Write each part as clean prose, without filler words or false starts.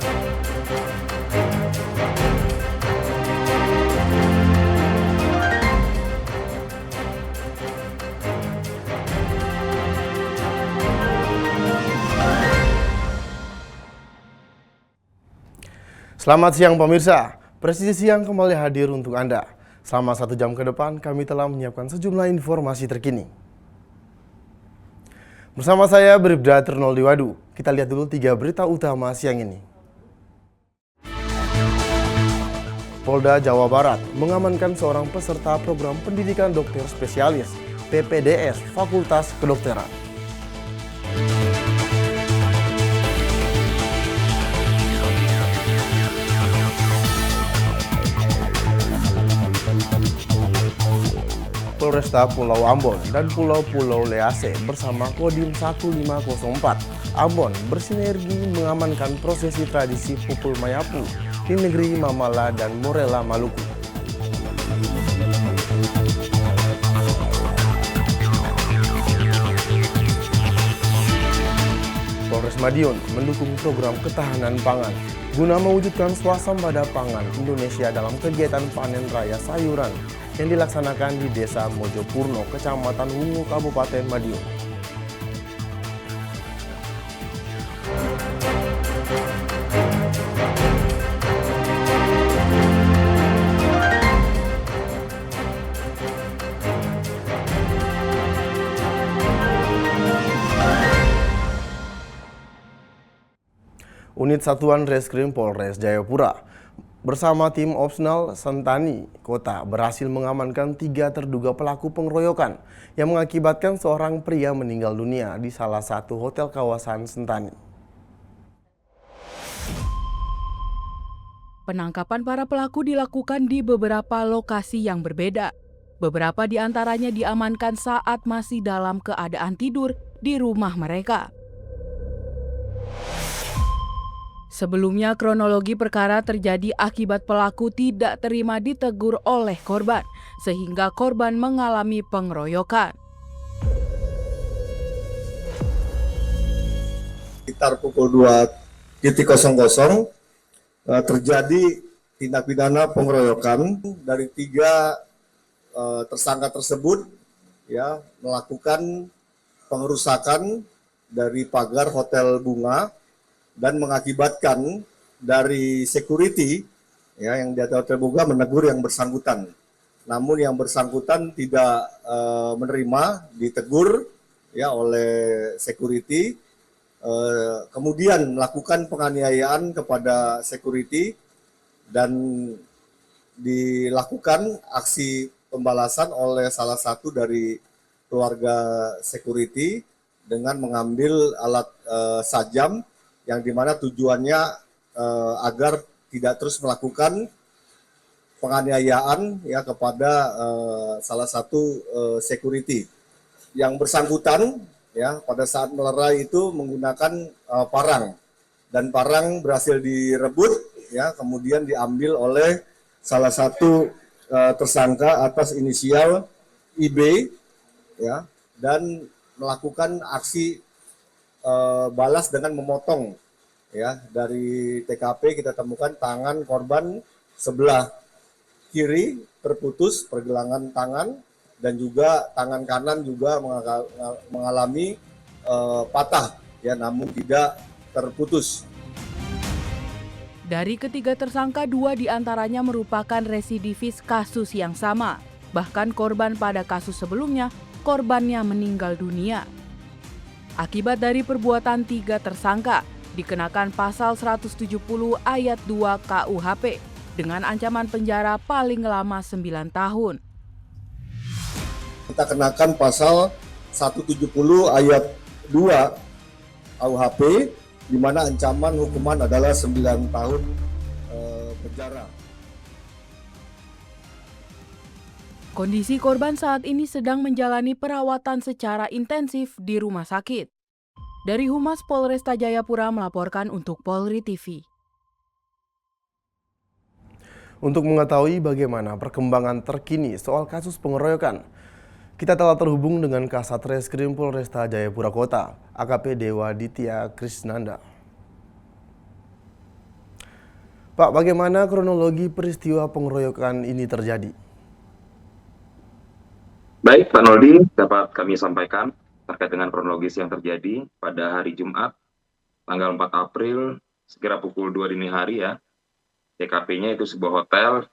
Selamat siang pemirsa, Presisi Siang kembali hadir untuk Anda. Selama 1 jam ke depan kami telah menyiapkan sejumlah informasi terkini. Bersama saya Bribda Ternoldiwadu, kita lihat dulu 3 berita utama siang ini. Polda Jawa Barat mengamankan seorang peserta program pendidikan dokter spesialis PPDS Fakultas Kedokteran. Polresta Pulau Ambon dan Pulau-Pulau Lease bersama Kodim 1504 Ambon bersinergi mengamankan prosesi tradisi Pupul Mayapu di negeri Mamala dan Morela, Maluku. Polres Madiun mendukung program ketahanan pangan guna mewujudkan swasembada pangan Indonesia dalam kegiatan panen raya sayuran yang dilaksanakan di Desa Mojopurno, Kecamatan Wungu, Kabupaten Madiun. Unit Satuan Reskrim Polres Jayapura bersama tim opsional Sentani Kota berhasil mengamankan 3 terduga pelaku pengeroyokan yang mengakibatkan seorang pria meninggal dunia di salah satu hotel kawasan Sentani. Penangkapan para pelaku dilakukan di beberapa lokasi yang berbeda. Beberapa di antaranya diamankan saat masih dalam keadaan tidur di rumah mereka. Sebelumnya, kronologi perkara terjadi akibat pelaku tidak terima ditegur oleh korban, sehingga korban mengalami pengeroyokan. Sekitar pukul 2.00 terjadi tindak pidana pengeroyokan dari 3 tersangka tersebut ya melakukan pengerusakan dari pagar Hotel Bunga dan mengakibatkan dari security ya yang di atas Hotel Bunga menegur yang bersangkutan. Namun yang bersangkutan tidak menerima, ditegur ya oleh security, kemudian melakukan penganiayaan kepada security dan dilakukan aksi pembalasan oleh salah satu dari keluarga security dengan mengambil alat sajam yang dimana tujuannya agar tidak terus melakukan penganiayaan ya kepada salah satu security. Yang bersangkutan ya pada saat melerai itu menggunakan parang dan parang berhasil direbut ya kemudian diambil oleh salah satu tersangka atas inisial IB ya dan melakukan aksi balas dengan memotong ya dari TKP kita temukan tangan korban sebelah kiri terputus pergelangan tangan dan juga tangan kanan juga mengalami patah ya namun tidak terputus. Dari ketiga tersangka, 2 diantaranya merupakan residivis kasus yang sama. Bahkan korban pada kasus sebelumnya, korbannya meninggal dunia. Akibat dari perbuatan 3 tersangka, dikenakan pasal 170 ayat 2 KUHP dengan ancaman penjara paling lama 9 tahun. Kita kenakan pasal 170 ayat 2 KUHP di mana ancaman hukuman adalah 9 tahun penjara. Kondisi korban saat ini sedang menjalani perawatan secara intensif di rumah sakit. Dari Humas Polresta Jayapura melaporkan untuk Polri TV. Untuk mengetahui bagaimana perkembangan terkini soal kasus pengeroyokan, kita telah terhubung dengan Kasat Reskrim Polresta Jayapura Kota, AKP Dewa Ditya Krisnanda. Pak, bagaimana kronologi peristiwa pengeroyokan ini terjadi? Baik, Pak Noldi, dapat kami sampaikan terkait dengan kronologis yang terjadi pada hari Jumat, tanggal 4 April, sekira pukul 2 dini hari ya. TKP-nya itu sebuah hotel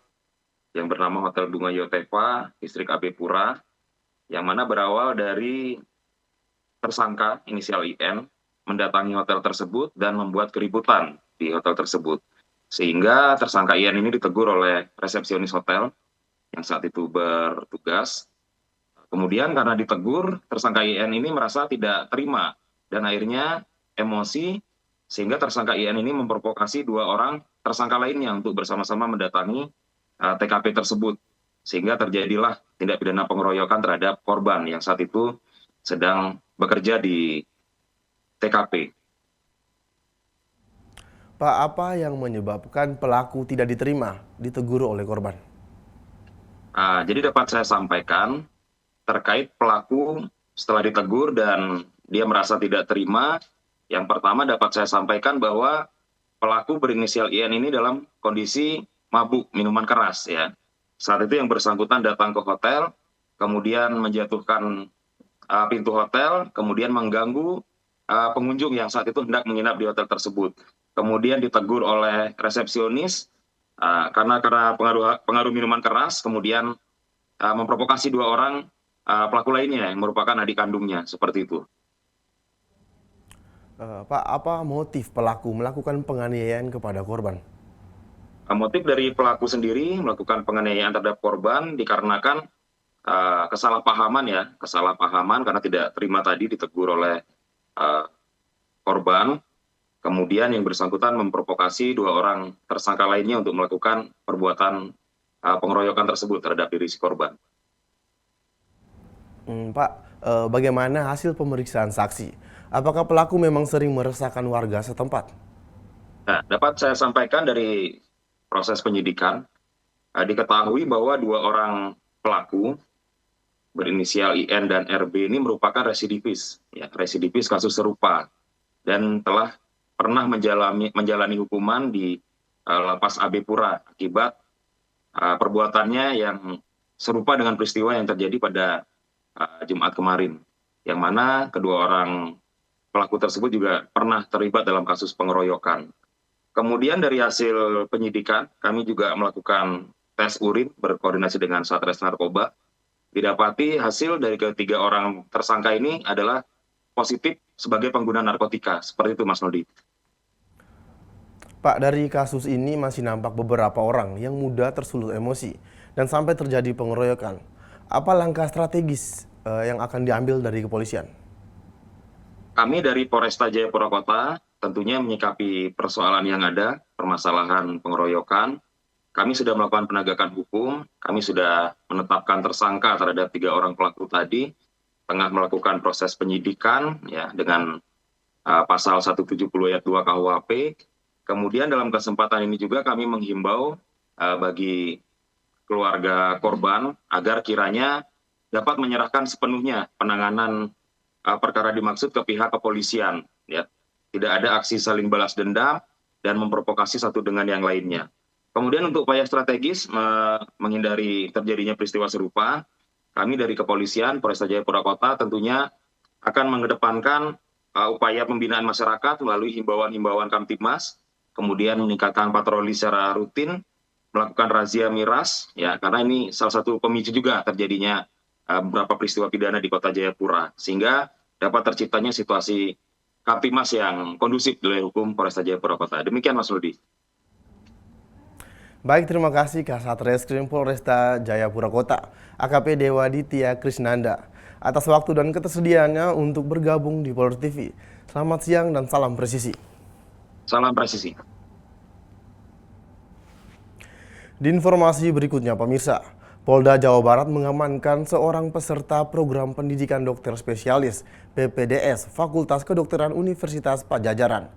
yang bernama Hotel Bunga Yotepa, distrik AB Pura, yang mana berawal dari tersangka inisial IN mendatangi hotel tersebut dan membuat keributan di hotel tersebut. Sehingga tersangka IN ini ditegur oleh resepsionis hotel yang saat itu bertugas. Kemudian karena ditegur, tersangka IN ini merasa tidak terima dan akhirnya emosi sehingga tersangka IN ini memprovokasi dua orang tersangka lainnya untuk bersama-sama mendatangi TKP tersebut. Sehingga terjadilah tindak pidana pengeroyokan terhadap korban yang saat itu sedang bekerja di TKP. Pak, apa yang menyebabkan pelaku tidak ditegur oleh korban? Jadi dapat saya sampaikan terkait pelaku setelah ditegur dan dia merasa tidak terima. Yang pertama dapat saya sampaikan bahwa pelaku berinisial IN ini dalam kondisi mabuk minuman keras ya. Saat itu yang bersangkutan datang ke hotel, kemudian menjatuhkan pintu hotel, kemudian mengganggu pengunjung yang saat itu hendak menginap di hotel tersebut. Kemudian ditegur oleh resepsionis karena pengaruh minuman keras, kemudian memprovokasi dua orang pelaku lainnya yang merupakan adik kandungnya, seperti itu. Pak, apa motif pelaku melakukan penganiayaan kepada korban? Motif dari pelaku sendiri melakukan penganiayaan terhadap korban dikarenakan kesalahpahaman karena tidak terima tadi ditegur oleh korban. Kemudian yang bersangkutan memprovokasi dua orang tersangka lainnya untuk melakukan perbuatan pengeroyokan tersebut terhadap diri si korban. Pak, bagaimana hasil pemeriksaan saksi? Apakah pelaku memang sering meresahkan warga setempat? Nah, dapat saya sampaikan dari proses penyidikan, diketahui bahwa dua orang pelaku berinisial IN dan RB ini merupakan residivis kasus serupa dan telah pernah menjalani hukuman di Lapas AB Pura akibat perbuatannya yang serupa dengan peristiwa yang terjadi pada Jumat kemarin, yang mana kedua orang pelaku tersebut juga pernah terlibat dalam kasus pengeroyokan. Kemudian dari hasil penyidikan, kami juga melakukan tes urin berkoordinasi dengan Satres Narkoba. Didapati hasil dari ketiga orang tersangka ini adalah positif sebagai pengguna narkotika. Seperti itu, Mas Noldi. Pak, dari kasus ini masih nampak beberapa orang yang mudah tersulut emosi dan sampai terjadi pengeroyokan. Apa langkah strategis yang akan diambil dari kepolisian? Kami dari Polresta Jayapura Kota tentunya menyikapi persoalan yang ada, permasalahan pengeroyokan. Kami sudah melakukan penegakan hukum, kami sudah menetapkan tersangka terhadap 3 orang pelaku tadi, tengah melakukan proses penyidikan ya dengan pasal 170 ayat 2 KUHP. Kemudian dalam kesempatan ini juga kami menghimbau bagi keluarga korban agar kiranya dapat menyerahkan sepenuhnya penanganan perkara dimaksud ke pihak kepolisian. Ya. Tidak ada aksi saling balas dendam dan memprovokasi satu dengan yang lainnya. Kemudian untuk upaya strategis menghindari terjadinya peristiwa serupa, kami dari kepolisian Polresta Jayapura Kota tentunya akan mengedepankan upaya pembinaan masyarakat melalui himbauan-himbauan Kamtibmas, kemudian meningkatkan patroli secara rutin, melakukan razia miras, ya karena ini salah satu pemicu juga terjadinya beberapa peristiwa pidana di Kota Jayapura, sehingga dapat terciptanya situasi Kamtibmas yang kondusif oleh hukum Polresta Jayapura Kota. Demikian Mas Rudi. Baik, terima kasih Kasat Reskrim Polresta Jayapura Kota, AKP Dewa Ditya Krisnanda, atas waktu dan ketersediaannya untuk bergabung di Polres TV. Selamat siang dan salam presisi. Salam presisi. Di informasi berikutnya, pemirsa, Polda Jawa Barat mengamankan seorang peserta program pendidikan dokter spesialis PPDS Fakultas Kedokteran Universitas Padjadjaran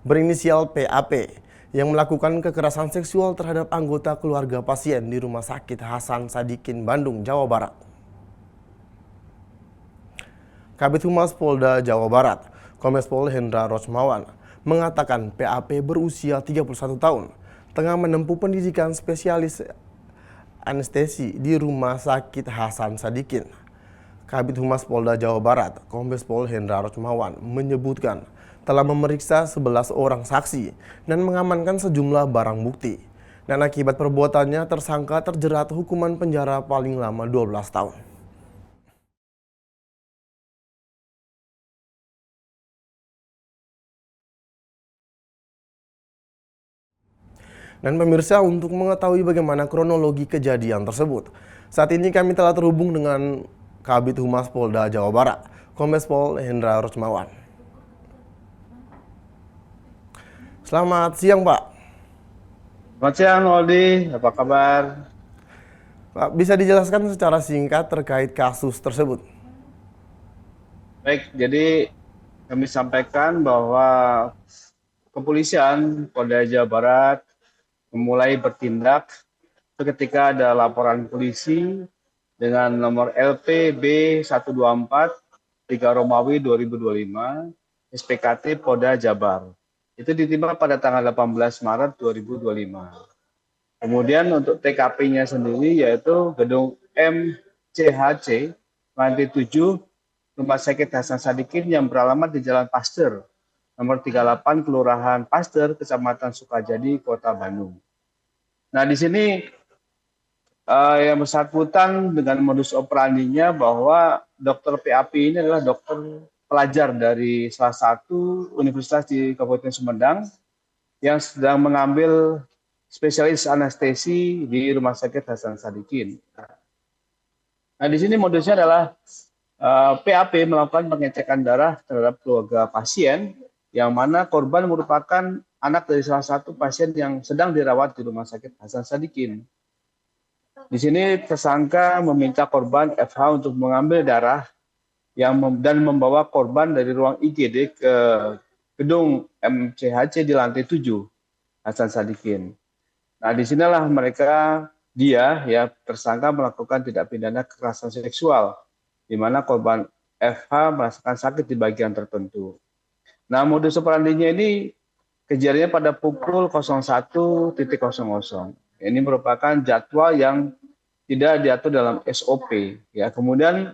berinisial PAP yang melakukan kekerasan seksual terhadap anggota keluarga pasien di Rumah Sakit Hasan Sadikin, Bandung, Jawa Barat. Kabid Humas Polda Jawa Barat, Kombes Pol Hendra Rosmawan, mengatakan PAP berusia 31 tahun, tengah menempuh pendidikan spesialis anestesi di Rumah Sakit Hasan Sadikin. Kabid Humas Polda Jawa Barat, Kombes Pol Hendra Rosmawan, menyebutkan telah memeriksa 11 orang saksi dan mengamankan sejumlah barang bukti. Dan akibat perbuatannya, tersangka terjerat hukuman penjara paling lama 12 tahun. Dan pemirsa, untuk mengetahui bagaimana kronologi kejadian tersebut, saat ini kami telah terhubung dengan Kabid Humas Polda Jawa Barat, Kombes Pol Hendra Rosmawan. Selamat siang, Pak. Selamat siang, Aldi. Apa kabar? Pak, bisa dijelaskan secara singkat terkait kasus tersebut? Baik, jadi kami sampaikan bahwa kepolisian Polda Jawa Barat memulai bertindak ketika ada laporan polisi dengan nomor LPB 124 3 Romawi 2025 SPKT Polda Jabar. Itu diterima pada tanggal 18 Maret 2025. Kemudian untuk TKP-nya sendiri yaitu gedung MCHC lantai 7 Rumah Sakit Hasan Sadikin yang beralamat di Jalan Pasteur nomor 38 Kelurahan Pasteur, Kecamatan Sukajadi, Kota Bandung. Nah, di sini yang bersangkutan dengan modus operandinya bahwa dokter PAP ini adalah dokter pelajar dari salah satu universitas di Kabupaten Sumedang yang sedang mengambil spesialis anestesi di Rumah Sakit Hasan Sadikin. Nah, di sini modusnya adalah PAP melakukan pengecekan darah terhadap keluarga pasien yang mana korban merupakan anak dari salah satu pasien yang sedang dirawat di Rumah Sakit Hasan Sadikin. Di sini tersangka meminta korban FH untuk mengambil darah dan membawa korban dari ruang IGD ke gedung MCHC di lantai 7 Hasan Sadikin. Nah, disinilah dia tersangka melakukan tindak pidana kekerasan seksual, di mana korban FH merasakan sakit di bagian tertentu. Nah, modus operandinya ini kejadiannya pada pukul 01.00. Ini merupakan jadwal yang tidak diatur dalam SOP. Ya, kemudian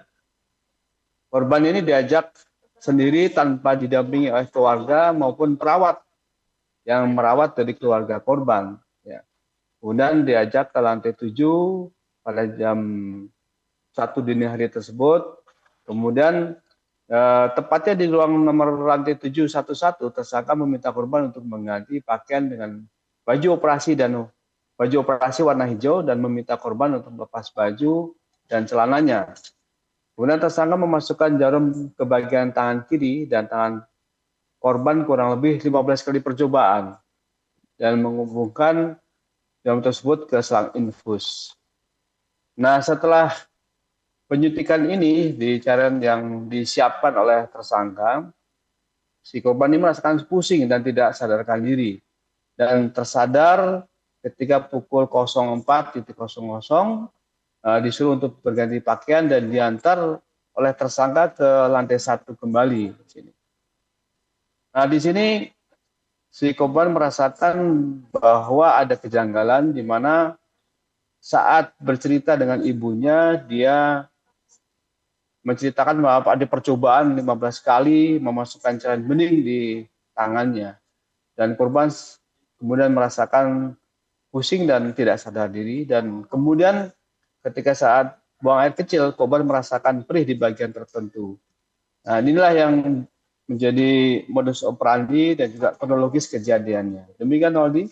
korban ini diajak sendiri tanpa didampingi oleh keluarga maupun perawat yang merawat dari keluarga korban. Ya. Kemudian diajak ke lantai 7 pada jam 1 dini hari tersebut. Kemudian tepatnya di ruang nomor lantai 711, tersangka meminta korban untuk mengganti pakaian dengan baju operasi warna hijau dan meminta korban untuk melepas baju dan celananya. Kemudian tersangka memasukkan jarum ke bagian tangan kiri dan tangan korban kurang lebih 15 kali percobaan dan menghubungkan jarum tersebut ke selang infus. Nah, setelah penyuntikan ini di cairan yang disiapkan oleh tersangka, si korban ini merasakan pusing dan tidak sadarkan diri dan tersadar ketika pukul 04.00 disuruh untuk berganti pakaian dan diantar oleh tersangka ke lantai 1 kembali. Nah, di sini si korban merasakan bahwa ada kejanggalan di mana saat bercerita dengan ibunya, dia menceritakan bahwa ada percobaan 15 kali memasukkan cairan bening di tangannya. Dan korban kemudian merasakan pusing dan tidak sadar diri, dan kemudian ketika saat buang air kecil, korban merasakan perih di bagian tertentu. Nah, inilah yang menjadi modus operandi dan juga kronologis kejadiannya. Demikian, Aldi.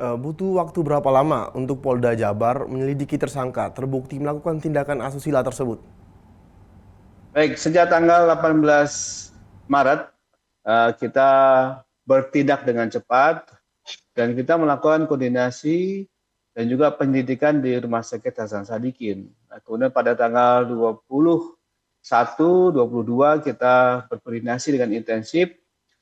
Butuh waktu berapa lama untuk Polda Jabar menyelidiki tersangka terbukti melakukan tindakan asusila tersebut? Baik, sejak tanggal 18 Maret kita bertindak dengan cepat dan kita melakukan koordinasi dan juga penyelidikan di Rumah Sakit Hasan Sadikin. Nah, kemudian pada tanggal 21, 22 kita berkoordinasi dengan intensif,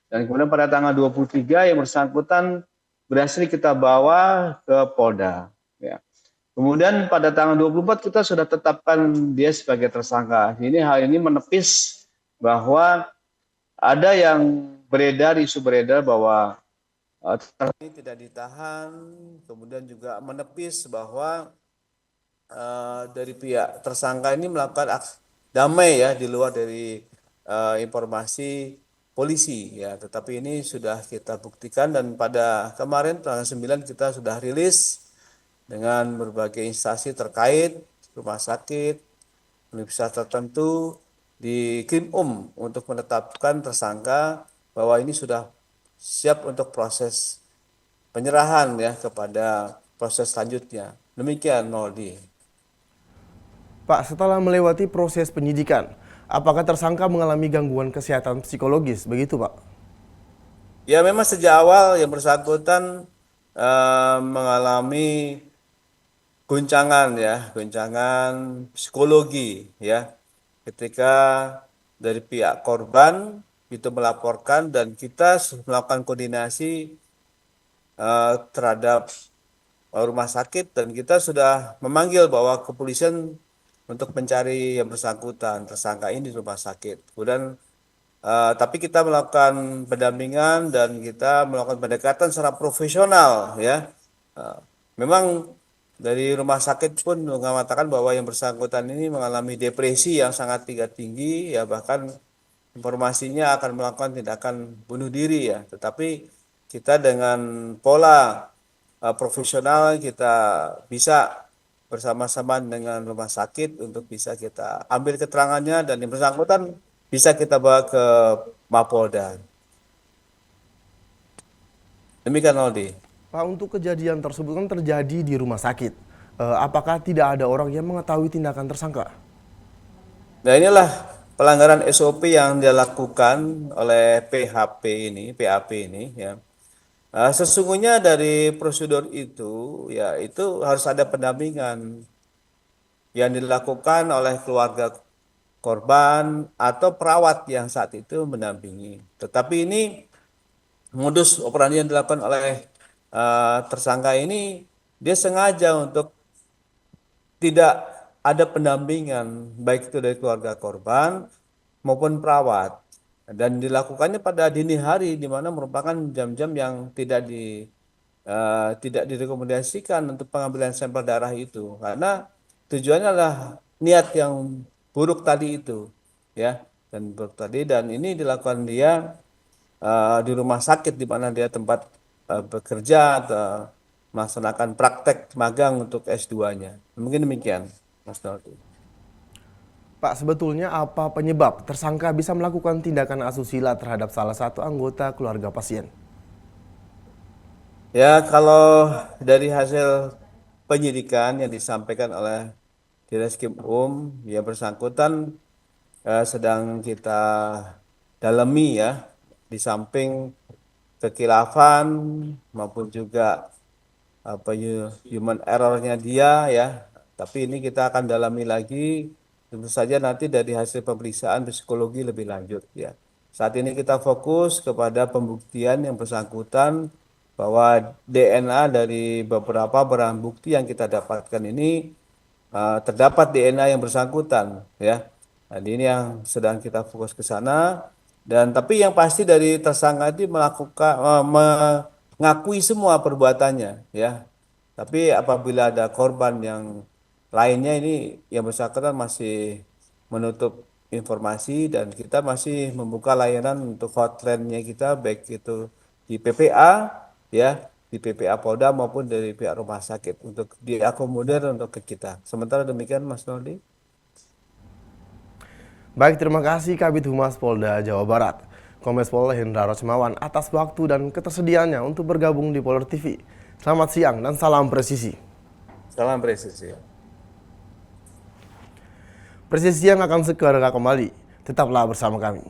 dan kemudian pada tanggal 23 yang bersangkutan berhasil kita bawa ke Polda. Ya. Kemudian pada tanggal 24 kita sudah tetapkan dia sebagai tersangka. Hal ini menepis bahwa ada yang isu beredar bahwa ini tidak ditahan, kemudian juga menepis bahwa dari pihak tersangka ini melakukan aksi damai ya di luar dari informasi polisi ya, tetapi ini sudah kita buktikan dan pada kemarin tanggal 9 kita sudah rilis dengan berbagai instansi terkait, rumah sakit, universitas tertentu di Krimum untuk menetapkan tersangka bahwa ini sudah siap untuk proses penyerahan ya kepada proses selanjutnya. Demikian Noldi. Pak, setelah melewati proses penyidikan, apakah tersangka mengalami gangguan kesehatan psikologis, begitu Pak? Ya memang sejak awal yang bersangkutan mengalami guncangan psikologi ya, ketika dari pihak korban itu melaporkan dan kita melakukan koordinasi terhadap rumah sakit dan kita sudah memanggil bahwa kepolisian untuk mencari yang bersangkutan tersangka ini di rumah sakit. Kemudian tapi kita melakukan pendampingan dan kita melakukan pendekatan secara profesional ya. Memang dari rumah sakit pun mengatakan bahwa yang bersangkutan ini mengalami depresi yang sangat tinggi ya, bahkan informasinya akan melakukan tindakan bunuh diri ya. Tetapi kita dengan pola profesional kita bisa bersama-sama dengan rumah sakit untuk bisa kita ambil keterangannya dan yang bersangkutan bisa kita bawa ke Mapolda. Demikian Aldi. Pak, untuk kejadian tersebut kan terjadi di rumah sakit. Apakah tidak ada orang yang mengetahui tindakan tersangka? Nah inilah pelanggaran SOP yang dilakukan oleh PAP ini ya. Sesungguhnya dari prosedur itu ya itu harus ada pendampingan yang dilakukan oleh keluarga korban atau perawat yang saat itu mendampingi. Tetapi ini modus operandi yang dilakukan oleh tersangka ini dia sengaja untuk tidak ada pendampingan baik itu dari keluarga korban maupun perawat. Dan dilakukannya pada dini hari di mana merupakan jam-jam yang tidak direkomendasikan untuk pengambilan sampel darah itu karena tujuannya adalah niat yang buruk tadi itu ya, dan buruk tadi, dan ini dilakukan dia di rumah sakit di mana dia tempat bekerja atau melaksanakan praktek magang untuk S2-nya. Mungkin demikian Mas Naldi. Pak, sebetulnya apa penyebab tersangka bisa melakukan tindakan asusila terhadap salah satu anggota keluarga pasien? Ya, kalau dari hasil penyidikan yang disampaikan oleh Direskrim yang bersangkutan sedang kita dalami ya, di samping kekhilafan maupun juga human errornya dia ya, tapi ini kita akan dalami lagi. Tentu saja nanti dari hasil pemeriksaan psikologi lebih lanjut ya. Saat ini kita fokus kepada pembuktian yang bersangkutan bahwa DNA dari beberapa barang bukti yang kita dapatkan ini terdapat DNA yang bersangkutan ya. Nah, ini yang sedang kita fokus ke sana, dan tapi yang pasti dari tersangka itu mengakui semua perbuatannya ya. Tapi apabila ada korban yang lainnya ini yang bersangkutan masih menutup informasi dan kita masih membuka layanan untuk hotline-nya kita baik itu di PPA ya, di PPA Polda maupun dari pihak rumah sakit untuk diakomodir untuk ke kita. Sementara demikian Mas Noldi. Baik, terima kasih Kabid Humas Polda Jawa Barat, Kombes Pol Hendra Rosmawan atas waktu dan ketersediaannya untuk bergabung di Poler TV. Selamat siang dan salam presisi. Salam presisi. Presisi yang akan segera kembali. Tetaplah bersama kami.